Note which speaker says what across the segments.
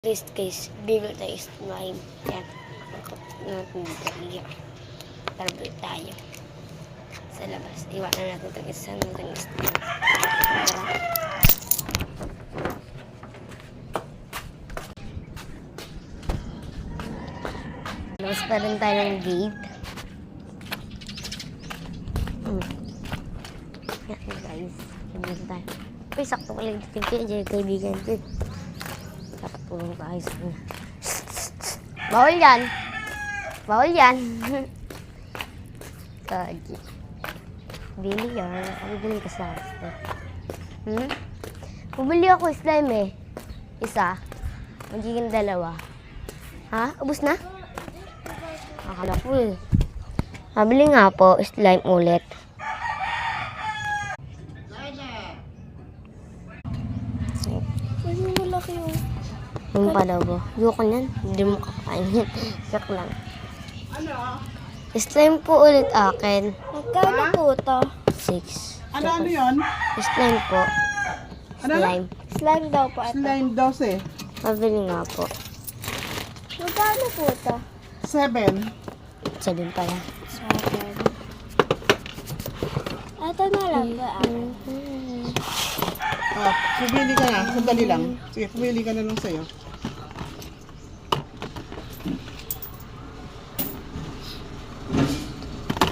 Speaker 1: This case, bigger tayo slime. Yan. Natin dito. Iya. Tarbal tayo. Sa labas. Iwanan natin itong isa natin slime. Tara. Labas pa rin tayo ng gate. Yan guys. Yan tayo. Uy, sakto ko lang dito kaibigan ko. Dapat tulong tayo sa kanya. Bawal yan. Bawal yan. Kaji. Bili yan. Bili ka sa akin. Bumili ako slime eh. Isa. Magiging dalawa. Ha? Ubus na? Akala ko eh. Mabili nga po slime ulit. Ay, malaki yun. Yung palago. Yoko niyan. Hindi mo kakain yan. Sak lang.
Speaker 2: Ano?
Speaker 1: Slime po ulit akin.
Speaker 3: Magkano po ito?
Speaker 1: 6.
Speaker 2: Ano yun?
Speaker 1: Slime po.
Speaker 2: Ano?
Speaker 1: Slime.
Speaker 3: Slime daw po ito.
Speaker 2: Slime 12.
Speaker 1: Mabili nga po.
Speaker 3: Magkano po ito?
Speaker 2: 7.
Speaker 1: 7 pala.
Speaker 3: Ito na lang ba?
Speaker 2: Oh, pumili ka na. Sandali lang. Sige, pumili ka na lang sa'yo.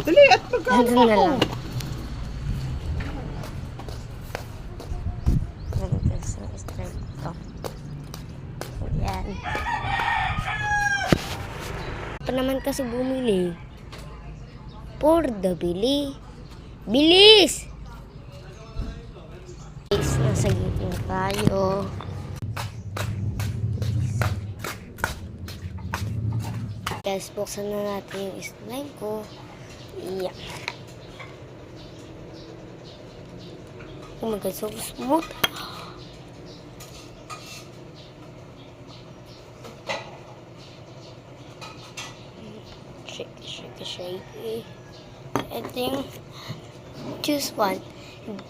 Speaker 2: Dali, at magkano
Speaker 1: Nandun na
Speaker 2: ako?
Speaker 1: lang. Slime ito. Yan. Pa naman kasi bumili. For the bili. Bilis! Nasa gitna tayo. Guys, buksan na natin yung slime ko. Iyak. Oh my God, so smooth. Shake. I think choose one.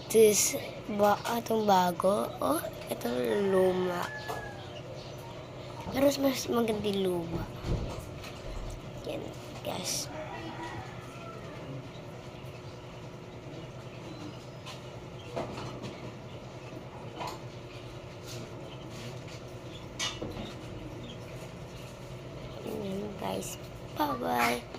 Speaker 1: This itong bago. Oh, itong luma. Pero mas maganda yung luma. Yan, guys. Yan, guys. Bye-bye.